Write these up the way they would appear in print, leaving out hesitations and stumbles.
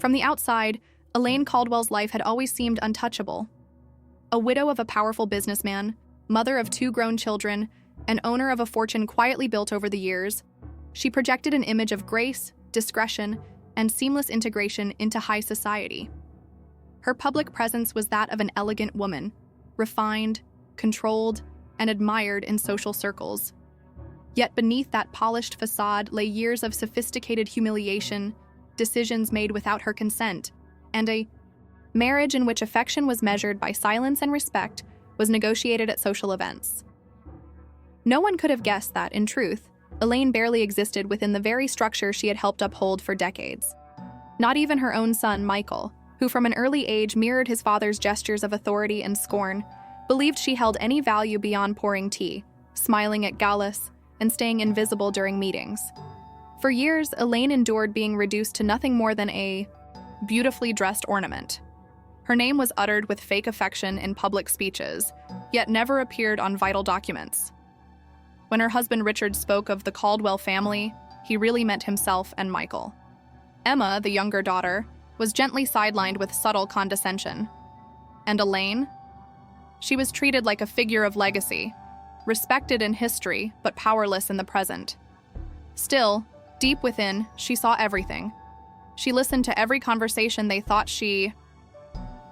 From the outside, Elaine Caldwell's life had always seemed untouchable. A widow of a powerful businessman, mother of 2 grown children, and owner of a fortune quietly built over the years, she projected an image of grace, discretion, and seamless integration into high society. Her public presence was that of an elegant woman, refined, controlled, and admired in social circles. Yet beneath that polished facade lay years of sophisticated humiliation, decisions made without her consent, and a marriage in which affection was measured by silence and respect was negotiated at social events. No one could have guessed that, in truth, Elaine barely existed within the very structure she had helped uphold for decades. Not even her own son, Michael, who from an early age mirrored his father's gestures of authority and scorn, believed she held any value beyond pouring tea, smiling at galas, and staying invisible during meetings. For years, Elaine endured being reduced to nothing more than a beautifully dressed ornament. Her name was uttered with fake affection in public speeches, yet never appeared on vital documents. When her husband Richard spoke of the Caldwell family, he really meant himself and Michael. Emma, the younger daughter, was gently sidelined with subtle condescension. And Elaine? She was treated like a figure of legacy, respected in history, but powerless in the present. Still, deep within, she saw everything. She listened to every conversation they thought she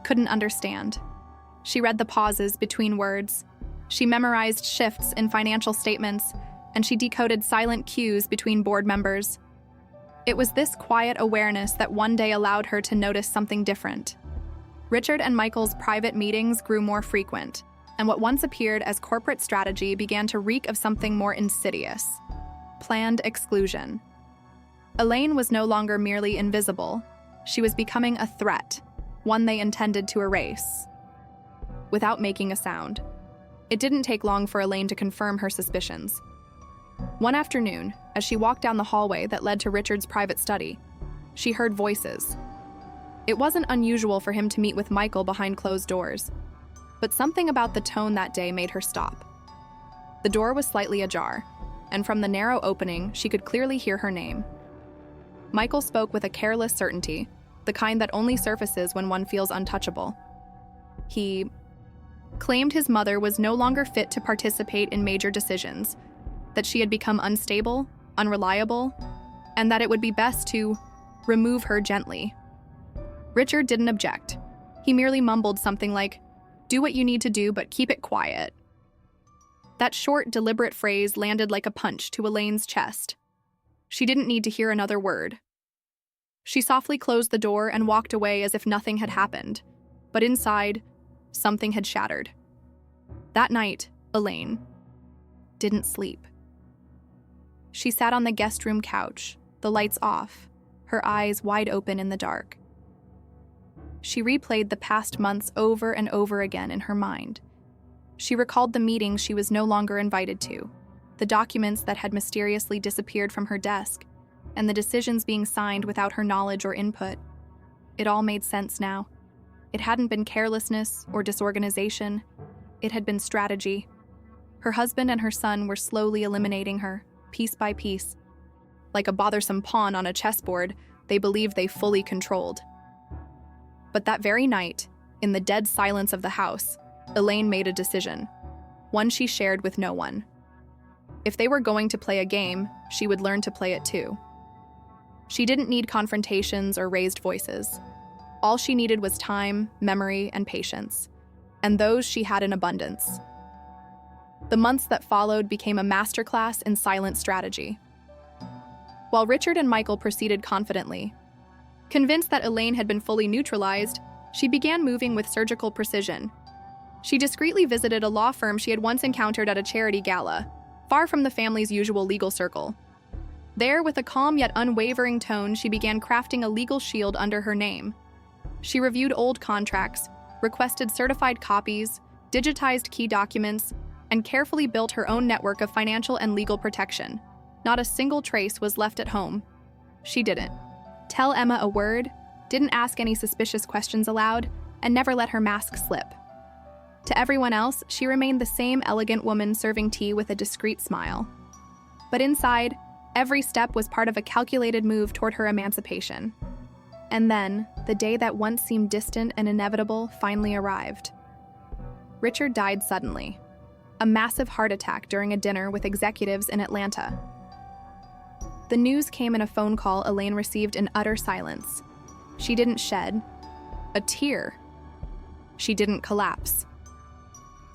couldn't understand. She read the pauses between words. She memorized shifts in financial statements, and she decoded silent cues between board members. It was this quiet awareness that one day allowed her to notice something different. Richard and Michael's private meetings grew more frequent, and what once appeared as corporate strategy began to reek of something more insidious: planned exclusion. Elaine was no longer merely invisible. She was becoming a threat, one they intended to erase. Without making a sound. It didn't take long for Elaine to confirm her suspicions. One afternoon, as she walked down the hallway that led to Richard's private study, she heard voices. It wasn't unusual for him to meet with Michael behind closed doors, but something about the tone that day made her stop. The door was slightly ajar, and from the narrow opening, she could clearly hear her name. Michael spoke with a careless certainty, the kind that only surfaces when one feels untouchable. He claimed his mother was no longer fit to participate in major decisions, that she had become unstable, unreliable, and that it would be best to remove her gently. Richard didn't object. He merely mumbled something like, "Do what you need to do, but keep it quiet." That short, deliberate phrase landed like a punch to Elaine's chest. She didn't need to hear another word. She softly closed the door and walked away as if nothing had happened, but inside, something had shattered. That night, Elaine didn't sleep. She sat on the guest room couch, the lights off, her eyes wide open in the dark. She replayed the past months over and over again in her mind. She recalled the meetings she was no longer invited to, the documents that had mysteriously disappeared from her desk, and the decisions being signed without her knowledge or input. It all made sense now. It hadn't been carelessness or disorganization. It had been strategy. Her husband and her son were slowly eliminating her, piece by piece. Like a bothersome pawn on a chessboard, they believed they fully controlled. But that very night, in the dead silence of the house, Elaine made a decision, one she shared with no one. If they were going to play a game, she would learn to play it too. She didn't need confrontations or raised voices. All she needed was time, memory, and patience, and those she had in abundance. The months that followed became a masterclass in silent strategy. While Richard and Michael proceeded confidently, convinced that Elaine had been fully neutralized, she began moving with surgical precision. She discreetly visited a law firm she had once encountered at a charity gala, far from the family's usual legal circle. There, with a calm yet unwavering tone, she began crafting a legal shield under her name. She reviewed old contracts, requested certified copies, digitized key documents, and carefully built her own network of financial and legal protection. Not a single trace was left at home. She didn't tell Emma a word, didn't ask any suspicious questions aloud, and never let her mask slip. To everyone else, she remained the same elegant woman serving tea with a discreet smile. But inside, every step was part of a calculated move toward her emancipation. And then, the day that once seemed distant and inevitable finally arrived. Richard died suddenly. A massive heart attack during a dinner with executives in Atlanta. The news came in a phone call Elaine received in utter silence. She didn't shed a tear. She didn't collapse.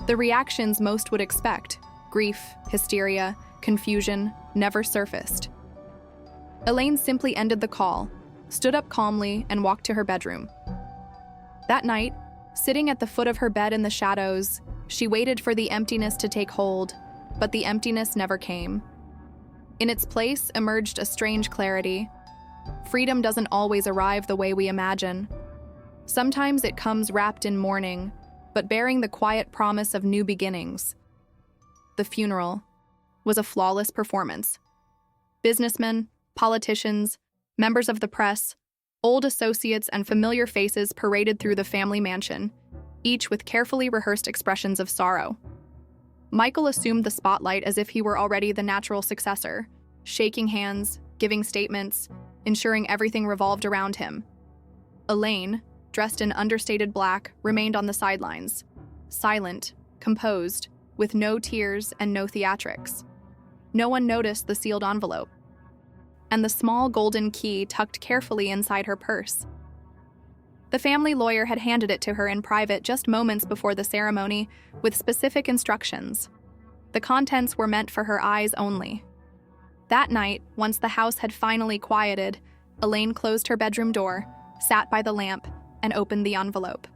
The reactions most would expect, grief, hysteria, confusion, never surfaced. Elaine simply ended the call, stood up calmly, and walked to her bedroom. That night, sitting at the foot of her bed in the shadows, she waited for the emptiness to take hold, but the emptiness never came. In its place emerged a strange clarity. Freedom doesn't always arrive the way we imagine. Sometimes it comes wrapped in mourning, but bearing the quiet promise of new beginnings. The funeral was a flawless performance. Businessmen, politicians, members of the press, old associates, and familiar faces paraded through the family mansion, each with carefully rehearsed expressions of sorrow. Michael assumed the spotlight as if he were already the natural successor, shaking hands, giving statements, ensuring everything revolved around him. Elaine, dressed in understated black, remained on the sidelines, silent, composed, with no tears and no theatrics. No one noticed the sealed envelope, and the small golden key tucked carefully inside her purse. The family lawyer had handed it to her in private just moments before the ceremony, with specific instructions. The contents were meant for her eyes only. That night, once the house had finally quieted, Elaine closed her bedroom door, sat by the lamp, and opened the envelope.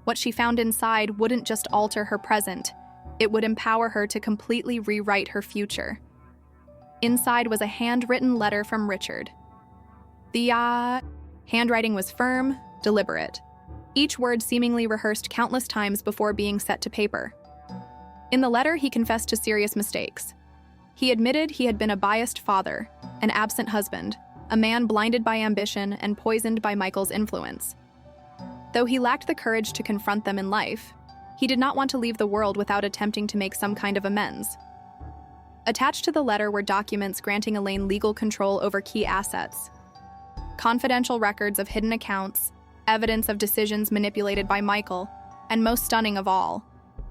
What she found inside wouldn't just alter her present, it would empower her to completely rewrite her future. Inside was a handwritten letter from Richard. The handwriting was firm, deliberate, each word seemingly rehearsed countless times before being set to paper. In the letter, he confessed to serious mistakes. He admitted he had been a biased father, an absent husband, a man blinded by ambition and poisoned by Michael's influence. Though he lacked the courage to confront them in life, he did not want to leave the world without attempting to make some kind of amends. Attached to the letter were documents granting Elaine legal control over key assets, confidential records of hidden accounts, evidence of decisions manipulated by Michael, and most stunning of all,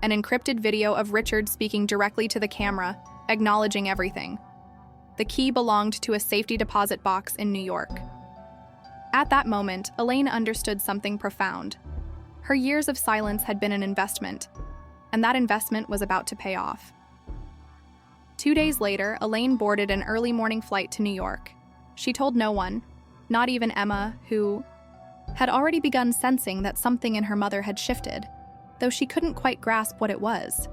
an encrypted video of Richard speaking directly to the camera, acknowledging everything. The key belonged to a safety deposit box in New York. At that moment, Elaine understood something profound. Her years of silence had been an investment, and that investment was about to pay off. 2 days later, Elaine boarded an early morning flight to New York. She told no one, not even Emma, who had already begun sensing that something in her mother had shifted, though she couldn't quite grasp what it was.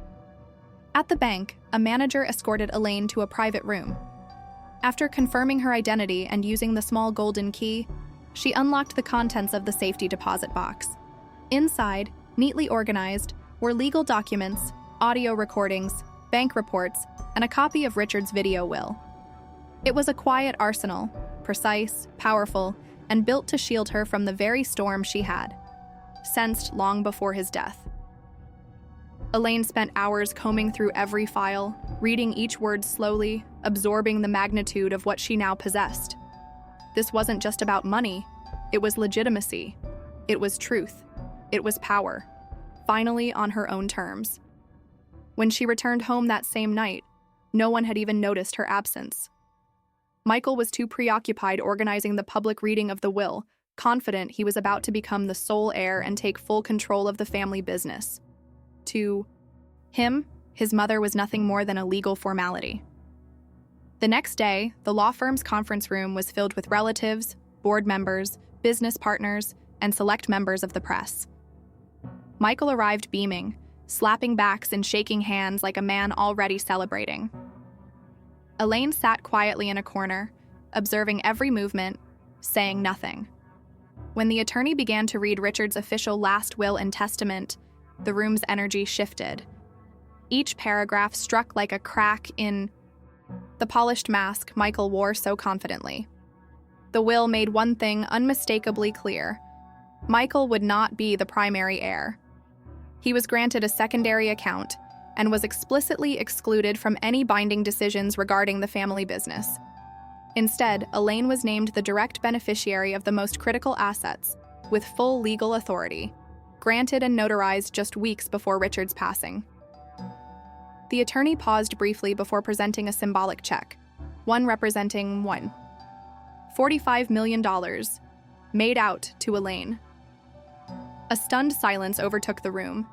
At the bank, a manager escorted Elaine to a private room. After confirming her identity and using the small golden key, she unlocked the contents of the safety deposit box. Inside, neatly organized, were legal documents, audio recordings, bank reports, and a copy of Richard's video will. It was a quiet arsenal, precise, powerful, and built to shield her from the very storm she had sensed long before his death. Elaine spent hours combing through every file, reading each word slowly, absorbing the magnitude of what she now possessed. This wasn't just about money, it was legitimacy, it was truth, it was power, finally on her own terms. When she returned home that same night, no one had even noticed her absence. Michael was too preoccupied organizing the public reading of the will, confident he was about to become the sole heir and take full control of the family business. To him, his mother was nothing more than a legal formality. The next day, the law firm's conference room was filled with relatives, board members, business partners, and select members of the press. Michael arrived beaming, slapping backs and shaking hands like a man already celebrating. Elaine sat quietly in a corner, observing every movement, saying nothing. When the attorney began to read Richard's official last will and testament, the room's energy shifted. Each paragraph struck like a crack in the polished mask Michael wore so confidently. The will made one thing unmistakably clear. Michael would not be the primary heir. He was granted a secondary account and was explicitly excluded from any binding decisions regarding the family business. Instead, Elaine was named the direct beneficiary of the most critical assets, with full legal authority, granted and notarized just weeks before Richard's passing. The attorney paused briefly before presenting a symbolic check, one representing $45 million, made out to Elaine. A stunned silence overtook the room.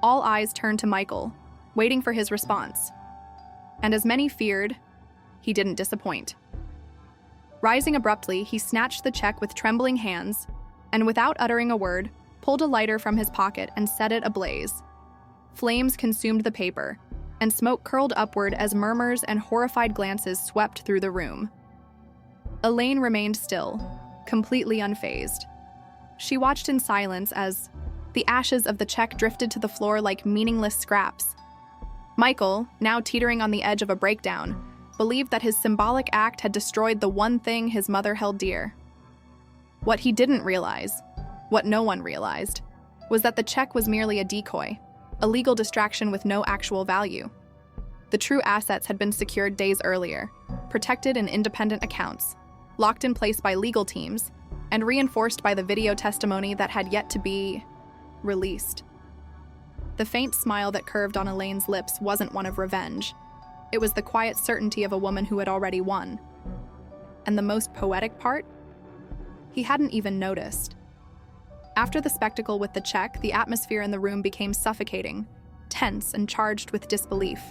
All eyes turned to Michael, waiting for his response. And as many feared, he didn't disappoint. Rising abruptly, he snatched the check with trembling hands, and without uttering a word, pulled a lighter from his pocket and set it ablaze. Flames consumed the paper, and smoke curled upward as murmurs and horrified glances swept through the room. Elaine remained still, completely unfazed. She watched in silence as the ashes of the check drifted to the floor like meaningless scraps. Michael, now teetering on the edge of a breakdown, believed that his symbolic act had destroyed the one thing his mother held dear. What he didn't realize, what no one realized, was that the check was merely a decoy, a legal distraction with no actual value. The true assets had been secured days earlier, protected in independent accounts, locked in place by legal teams, and reinforced by the video testimony that had yet to be released. The faint smile that curved on Elaine's lips wasn't one of revenge. It was the quiet certainty of a woman who had already won. And the most poetic part? He hadn't even noticed. After the spectacle with the check, the atmosphere in the room became suffocating, tense and charged with disbelief.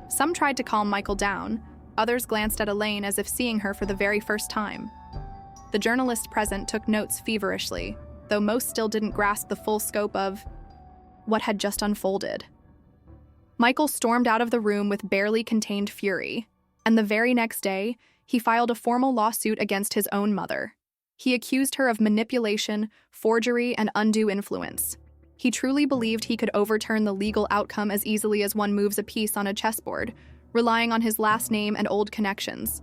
Some tried to calm Michael down, others glanced at Elaine as if seeing her for the very first time. The journalists present took notes feverishly, though most still didn't grasp the full scope of what had just unfolded. Michael stormed out of the room with barely contained fury, and the very next day, he filed a formal lawsuit against his own mother. He accused her of manipulation, forgery, and undue influence. He truly believed he could overturn the legal outcome as easily as one moves a piece on a chessboard, relying on his last name and old connections.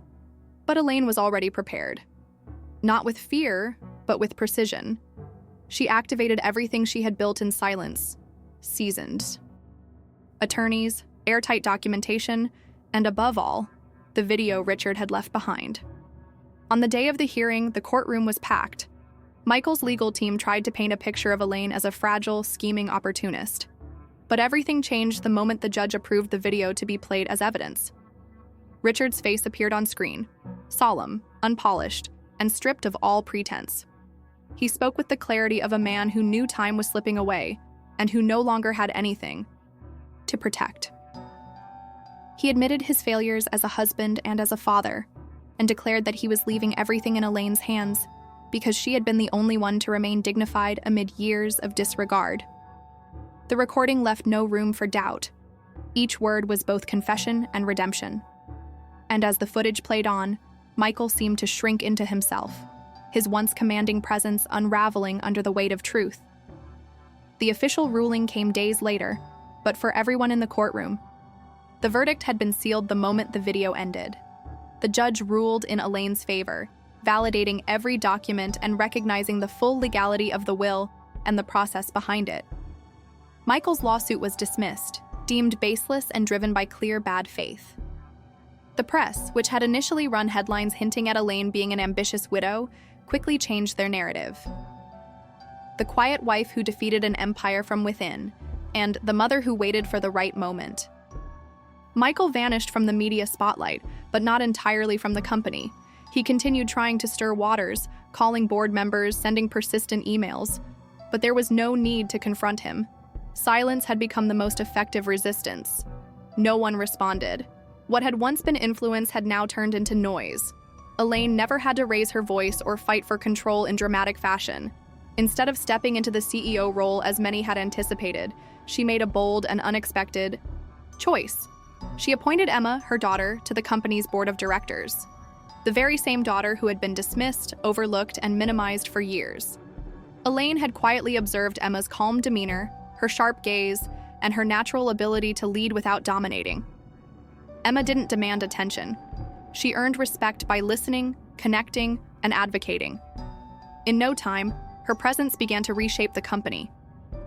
But Elaine was already prepared. Not with fear, but with precision. She activated everything she had built in silence, seasoned. Attorneys, airtight documentation, and above all, the video Richard had left behind. On the day of the hearing, the courtroom was packed. Michael's legal team tried to paint a picture of Elaine as a fragile, scheming opportunist. But everything changed the moment the judge approved the video to be played as evidence. Richard's face appeared on screen, solemn, unpolished, and stripped of all pretense. He spoke with the clarity of a man who knew time was slipping away and who no longer had anything to protect. He admitted his failures as a husband and as a father, and declared that he was leaving everything in Elaine's hands because she had been the only one to remain dignified amid years of disregard. The recording left no room for doubt. Each word was both confession and redemption. And as the footage played on, Michael seemed to shrink into himself, his once commanding presence unraveling under the weight of truth. The official ruling came days later, but for everyone in the courtroom, the verdict had been sealed the moment the video ended. The judge ruled in Elaine's favor, validating every document and recognizing the full legality of the will and the process behind it. Michael's lawsuit was dismissed, deemed baseless and driven by clear bad faith. The press, which had initially run headlines hinting at Elaine being an ambitious widow, quickly changed their narrative. The quiet wife who defeated an empire from within, and the mother who waited for the right moment. Michael vanished from the media spotlight, but not entirely from the company. He continued trying to stir waters, calling board members, sending persistent emails. But there was no need to confront him. Silence had become the most effective resistance. No one responded. What had once been influence had now turned into noise. Elaine never had to raise her voice or fight for control in dramatic fashion. Instead of stepping into the CEO role as many had anticipated, she made a bold and unexpected choice. She appointed Emma, her daughter, to the company's board of directors. The very same daughter who had been dismissed, overlooked, and minimized for years. Elaine had quietly observed Emma's calm demeanor, her sharp gaze, and her natural ability to lead without dominating. Emma didn't demand attention. She earned respect by listening, connecting, and advocating. In no time, her presence began to reshape the company.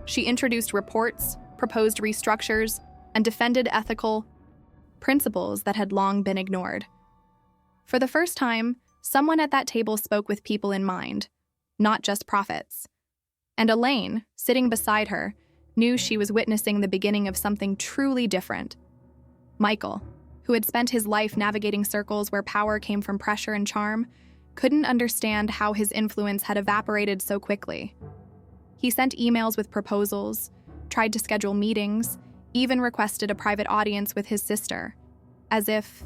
She introduced reports, proposed restructures, and defended ethical principles that had long been ignored. For the first time, someone at that table spoke with people in mind, not just profits. And Elaine, sitting beside her, knew she was witnessing the beginning of something truly different. Michael, who had spent his life navigating circles where power came from pressure and charm, couldn't understand how his influence had evaporated so quickly. He sent emails with proposals, tried to schedule meetings, even requested a private audience with his sister, as if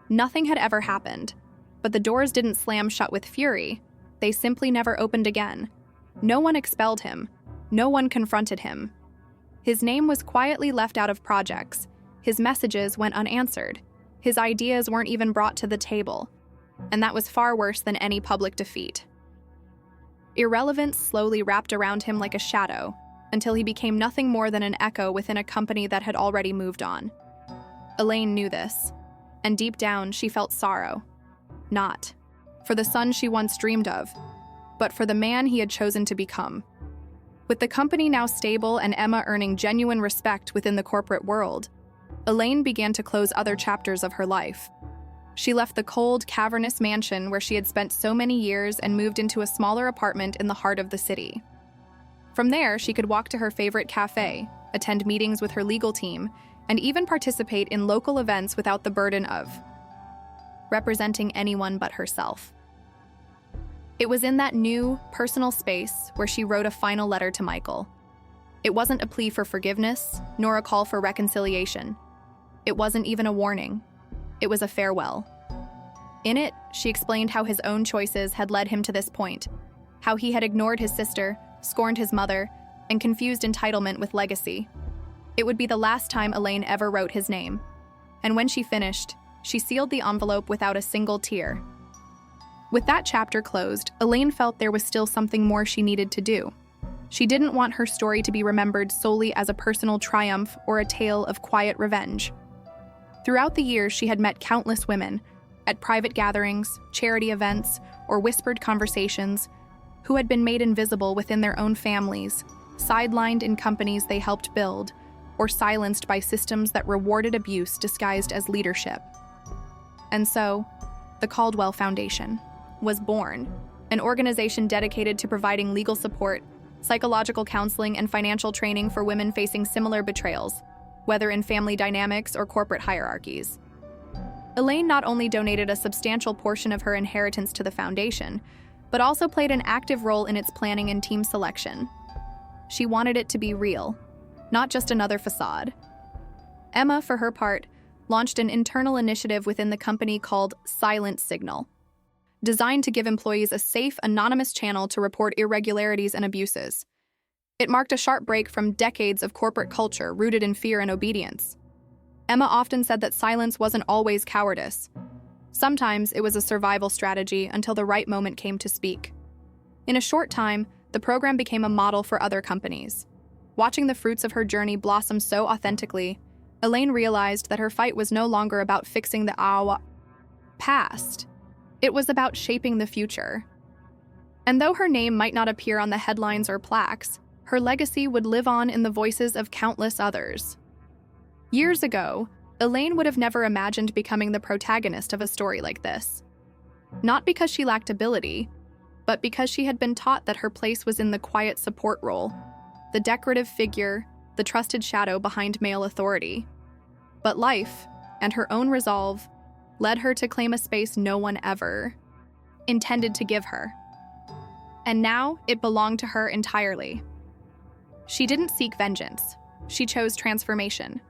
nothing had ever happened. But the doors didn't slam shut with fury. They simply never opened again. No one expelled him. No one confronted him. His name was quietly left out of projects. His messages went unanswered. His ideas weren't even brought to the table. And that was far worse than any public defeat. Irrelevance slowly wrapped around him like a shadow, until he became nothing more than an echo within a company that had already moved on. Elaine knew this, and deep down she felt sorrow. Not for the son she once dreamed of, but for the man he had chosen to become. With the company now stable and Emma earning genuine respect within the corporate world, Elaine began to close other chapters of her life. She left the cold, cavernous mansion where she had spent so many years and moved into a smaller apartment in the heart of the city. From there, she could walk to her favorite cafe, attend meetings with her legal team, and even participate in local events without the burden of representing anyone but herself. It was in that new, personal space where she wrote a final letter to Michael. It wasn't a plea for forgiveness, nor a call for reconciliation. It wasn't even a warning. It was a farewell. In it, she explained how his own choices had led him to this point, how he had ignored his sister, scorned his mother, and confused entitlement with legacy. It would be the last time Elaine ever wrote his name. And when she finished, she sealed the envelope without a single tear. With that chapter closed, Elaine felt there was still something more she needed to do. She didn't want her story to be remembered solely as a personal triumph or a tale of quiet revenge. Throughout the years, she had met countless women, at private gatherings, charity events, or whispered conversations, who had been made invisible within their own families, sidelined in companies they helped build, or silenced by systems that rewarded abuse disguised as leadership. And so, the Caldwell Foundation was born, an organization dedicated to providing legal support, psychological counseling, and financial training for women facing similar betrayals, whether in family dynamics or corporate hierarchies. Elaine not only donated a substantial portion of her inheritance to the foundation, but also played an active role in its planning and team selection. She wanted it to be real, not just another facade. Emma, for her part, launched an internal initiative within the company called Silent Signal, designed to give employees a safe, anonymous channel to report irregularities and abuses. It marked a sharp break from decades of corporate culture rooted in fear and obedience. Emma often said that silence wasn't always cowardice. Sometimes it was a survival strategy until the right moment came to speak. In a short time, the program became a model for other companies. Watching the fruits of her journey blossom so authentically, Elaine realized that her fight was no longer about fixing the past. It was about shaping the future. And though her name might not appear on the headlines or plaques, her legacy would live on in the voices of countless others. Years ago, Elaine would have never imagined becoming the protagonist of a story like this. Not because she lacked ability, but because she had been taught that her place was in the quiet support role, the decorative figure, the trusted shadow behind male authority. But life, and her own resolve, led her to claim a space no one ever intended to give her. And now it belonged to her entirely. She didn't seek vengeance. She chose transformation.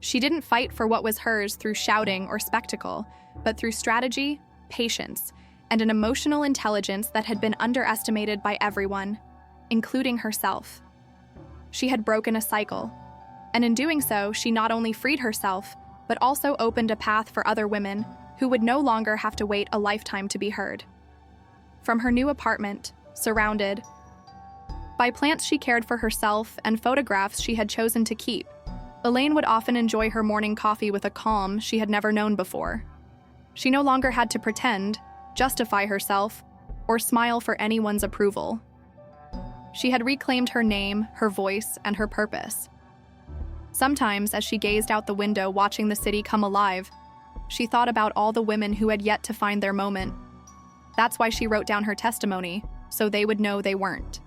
She didn't fight for what was hers through shouting or spectacle, but through strategy, patience, and an emotional intelligence that had been underestimated by everyone, including herself. She had broken a cycle, and in doing so, she not only freed herself, but also opened a path for other women who would no longer have to wait a lifetime to be heard. From her new apartment, surrounded by plants she cared for herself and photographs she had chosen to keep, Elaine would often enjoy her morning coffee with a calm she had never known before. She no longer had to pretend, justify herself, or smile for anyone's approval. She had reclaimed her name, her voice, and her purpose. Sometimes, as she gazed out the window watching the city come alive, she thought about all the women who had yet to find their moment. That's why she wrote down her testimony, so they would know they weren't.